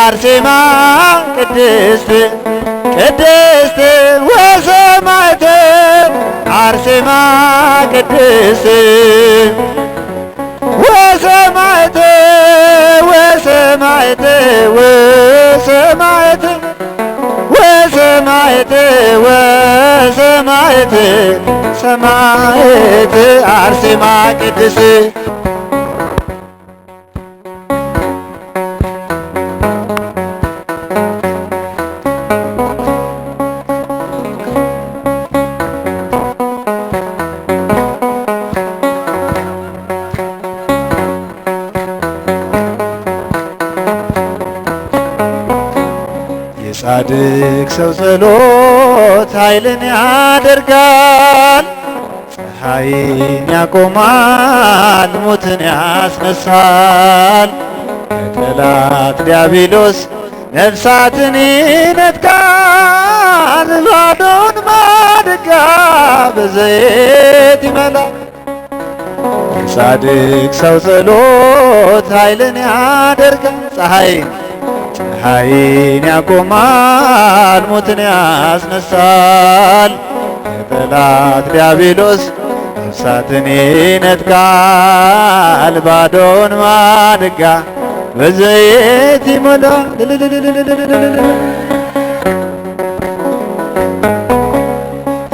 አርሴማ ቅድስት ቅድስት ወሰማዕት አርሴማ ቅድስት ወሰማዕት ወሰማዕት ወሰማዕት ወሰማዕት ወሰማዕት ሰማዕት አርሴማ ቅድስት የጻድቅ ሰው ጸሎት ኃይልን ያደርጋል፣ ፀሐይን ያቆማል፣ ሞትን ያስነሳል። ከጠላት ዲያብሎስ ነፍሳትን ይነጥቃል፣ ባዶን ማድጋ በዘይት ይመላል። የጻድቅ ሰው ጸሎት ኃይልን ያደርጋል፣ ፀሐይን ያቆማል፣ ሞትን ያስነሳል። ከጠላት ዲያብሎስ ነፍሳትን ይነጥቃል፣ ባዶን ማድጋ በዘይት ይሞላል።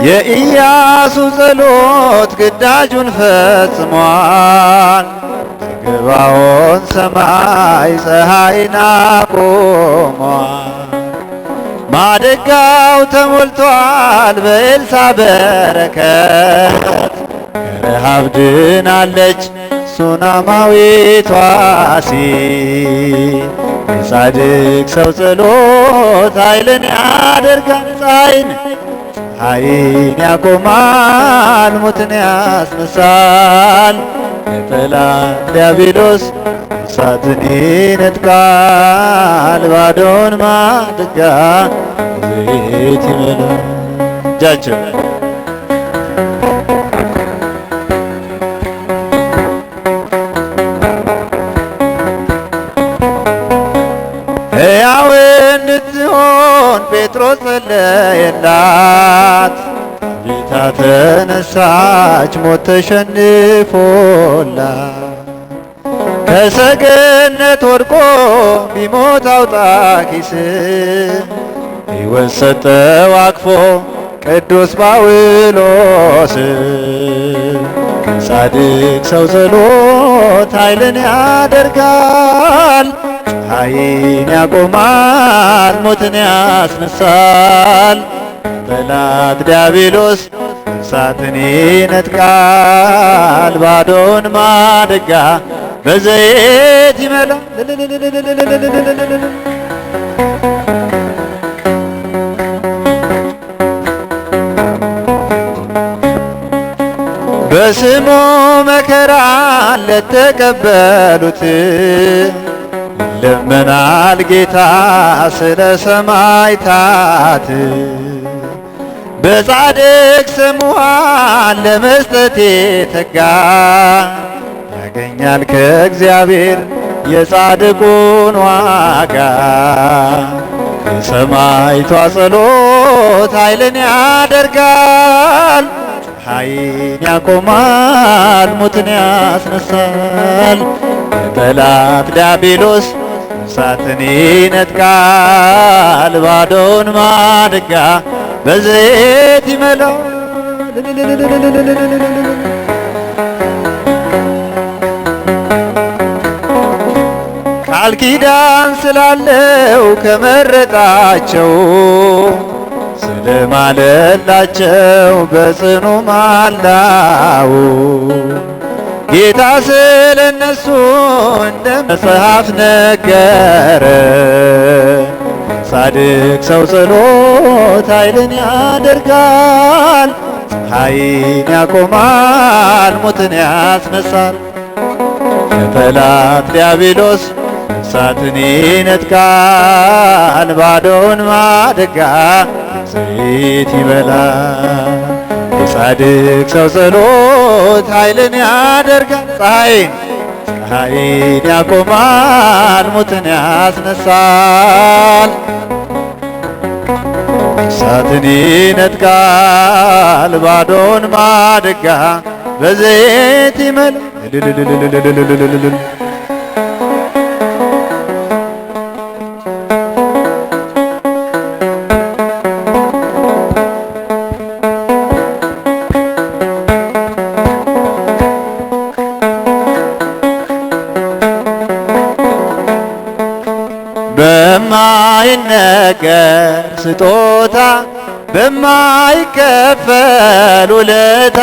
የኢያሱ ጸሎት ግዳጁን ፈጽሟል፣ ገባዖን ሰማይ ፀሐይን አቆሟል። ማድጋው ተሞልቷል በኤልሳ በረከት፣ ከረሃብ ድናለች ሱናማዊቷ ሴት። የጻድቅ ሰው ጸሎት ኃይልን ያደርጋል፣ ፀሐይን ያቆማል፣ ሞትን ያስነሳል። የጠላት ዲያብሎስ ነፍሳትን ይነጥቃል፣ ባዶን ማድጋ ዘይት ይሞላል። እጃቸው ሕያው እንድትሆን ጴጥሮስ ጸለየላት፣ ጌታ ተነሳች ሞት ተሸንፎላት። ከሰገነት ወድቆ ቢሞት አውጣኪስ ሕይወት ሰጠው አቅፎ ቅዱስ ጳውሎስ። የጻድቅ ሰው ጸሎት ኃይልን ያደርጋል፣ ፀሐይን ያቆማል፣ ሞትን ያስነሳል። ጠላት ዲያብሎስ ነፍሳትን ይነጥቃል፣ ባዶን ማድጋ በዘይት ይመላል። በስሙ መከራ ለተቀበሉት ይለመናል ጌታ ስለ ሰማዕታት። በጻድቅ ስሙን ለመስጠት የተጋ ያገኛል ከእግዚአብሔር የጻድቁን ዋጋ። የሰማዕቷ ጸሎት ኃይልን ያደርጋል፣ ፀሐይን ያቆማል፣ ሞትን ያስነሳል። የጠላት ዲያብሎስ ነፍሳትን ይነጥቃል፣ ባዶን ማድጋ በዘይት ይመላል። ቃል ኪዳን ስላለው ከመረጣቸው ስለማለላቸው በጽኑ ማላው ጌታ ስለ እነሱ እንደ መጽሐፍ ነገረ። ጻድቅ ሰው ጸሎት ኃይልን ያደርጋል፣ ፀሐይን ያቆማል፣ ሞትን ያስነሳል። ከጠላት ዲያብሎስ ነፍሳትን ይነጥቃል፣ ባዶን ማድጋ ዘይት ይበላል። የጻድቅ ሰው ጸሎት ኃይልን ያደርጋል፣ ኃይል ያቆማል፣ ሙትን ያስነሳል፣ እሳትን ይነጥቃል፣ ባዶን ማድጋ በዘይት ይመላል። በማይነገር ስጦታ በማይከፈል ውለታ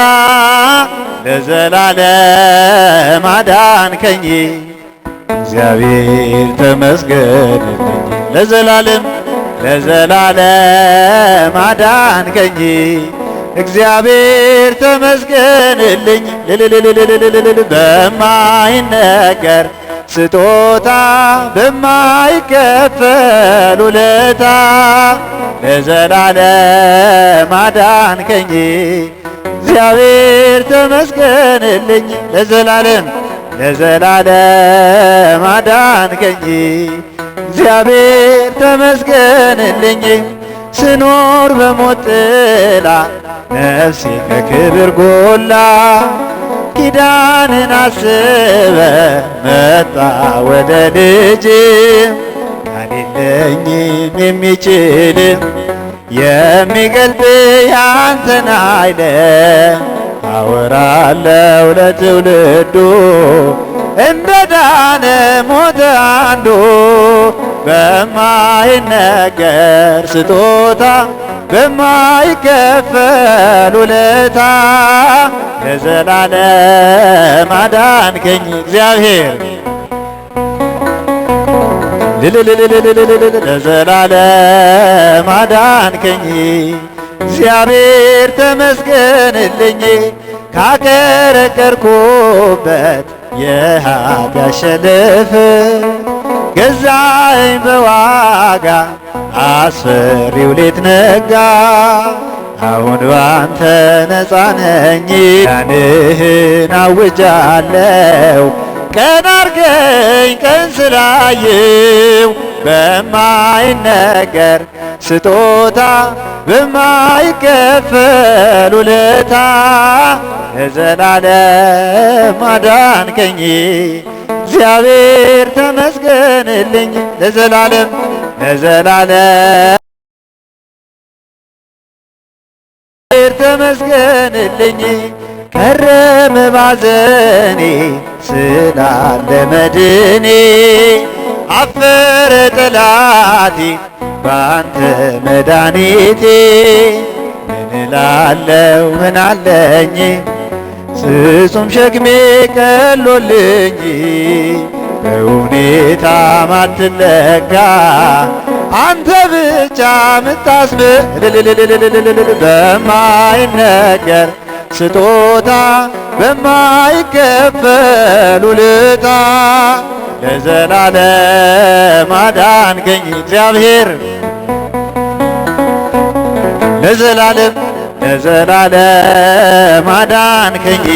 ለዘላለም አዳንከኝ እግዚአብሔር ተመስገንልኝ። ለዘላለም አዳንከኝ እግዚአብሔር ተመስገንልኝ። በማይነገር ስጦታ በማይከፈል ውለታ ለዘላለም አዳንከኝ እግዚአብሔር ተመስገንልኝ። ለዘላለም አዳንከኝ እግዚአብሔር ተመስገንልኝ። ስኖር በሞት ጥላ ነፍሴ ከክብር ጎላ ኪዳንን አስበ መጣ ወደ ልጅ ቃል የለኝም የሚችል የሚገልጥ ያንተን ኃይል አወራለሁ ለትውልዱ እንደ ዳነ ሞተ አንዱ በማይነገር ስጦታ በማይከፈል ውለታ ለዘላለም አዳንከኝ እግዚአብሔር ለዘላለም አዳንከኝ እግዚአብሔር ተመስገንልኝ። ካቀረቀርኩበት የኃጢአት ሸለፍ ገዛኸኝ በዋጋ አስፈሪው ሌት ነጋ። አሁን ባንተ ነፃ ነኝ ኪዳንህን አውጃለሁ። ቀን አርገኝ ቀን ስላየው በማይነገር ስጦታ በማይከፈል ውለታ ለዘላለም አዳንከኝ እግዚአብሔር ተመስገንልኝ። ለዘላለም ተመስገንልኝ። ከረመ ባዘኔ ስላለ መድኔ አፈረ ጠላቴ ባንተ መድኃኒቴ። ምን እላለሁ ምን አለኝ ፍጹም ሸክሜ ቀሎልኝ በሁኔታ ማትለካ አንተ ብቻ በማይነገር ስጦታ በማይከፈል ውለታ ለዘላለም አዳንከኝ እግዚአብሔር ለዘላለም አዳንከኝ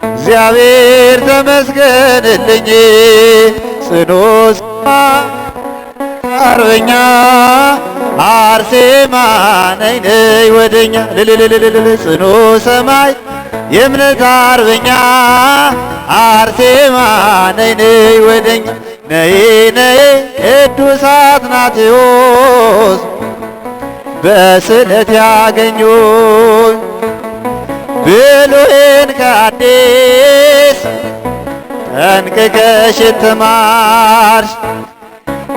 እግዚአብሔር ተመስገንልኝ። ጽኑ አርበኛ አርሴማ ነይ ነይ ወደኛ ጽኑ ሰማይ የእምነት አርበኛ አርሴማ ነይ ነይ ወደኛ ነይ ነይ ቅዱስ አትናቴዎስ በስለት ያገኙኝ ብሉይን ከአዲስ ጠንቅቀሽ የተማርሽ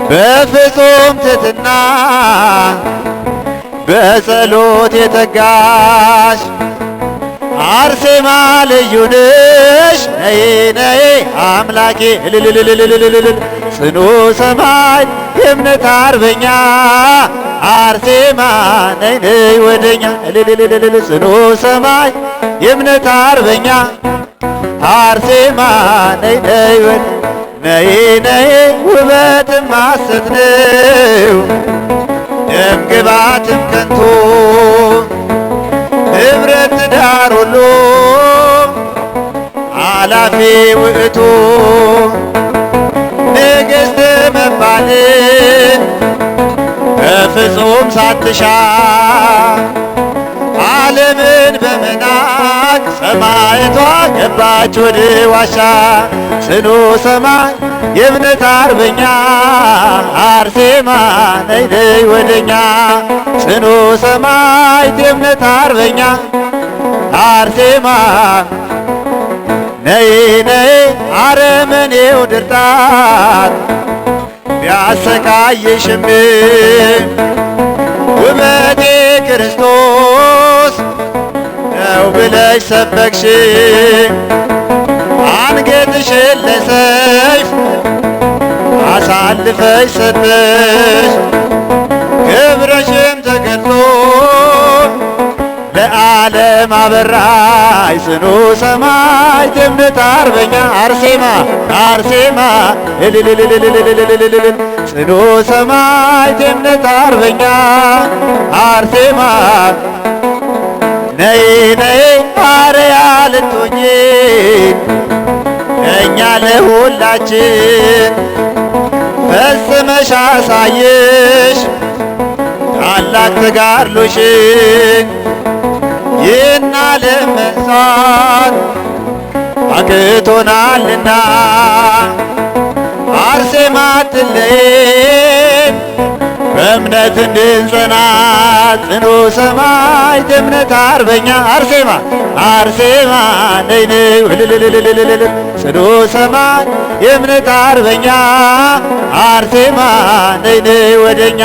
በፍጹም ትሕትና በጸሎት የተጋሽ አርሴማ ልዩ ነሽ ነይ ነይ አምላኬ ጽኑ ሰማይ የእምነት አርበኛ አርሴማ ነይ ነይ ወደኛ ጽኑ ሰማይ የእምነት አርበኛ አርሴማ ነይ ነይ ወደ ነይ ነይ ውበትም ሐሰት ነው ደም ግባትም ከንቱ ኅብረት ትዳር ሁሉ አላፊ ውእቱ ንግሥት መባልን በፍጹም ሳትሻ ዓለምን በመናቅ ሰማዕቷ ገባች ወደ ዋሻ። ጽኑ ሰማይ የእምነት አርበኛ አርሴማ ነይ ነይ ወደኛ። ጽኑ ሰማዕት የእምነት አርበኛ አርሴማ ነይ ነይ። አረመኔው ድርጣት ቢያሰቃይሽም ውበቴ ክርስቶስ ነው ብለሽ ሰበክሽ። አንገትሽን ለሰይፍ አሳልፈሽ ሰጠሽ። ክብርሽም ተገልጦ ለዓለም አበራሽ። ጽኑ ሰማዕት የእምነት አርበኛ አርሴማ አርሴማ እልልልልልልልልልል። ጽኑ ሰማዕት የእምነት አርበኛ አርሴማ ነይ ነይ አርአያ ልትሆኚ እኛ ለሁላችን ፈጽመሽ አሳየሽ ታላቅ ተጋድሎሽን። ይህን ዓለም መርሳት አቅቶናልና አርሴማ አትለይን በእምነት እንድንጸና። ጽኑ ሰማዕት የእምነት አርበኛ አርሴማ አርሴማ ነይ ነይ እልልልልልልል። ጽኑ ሰማዕት የእምነት አርበኛ አርሴማ ነይ ነይ ወደኛ።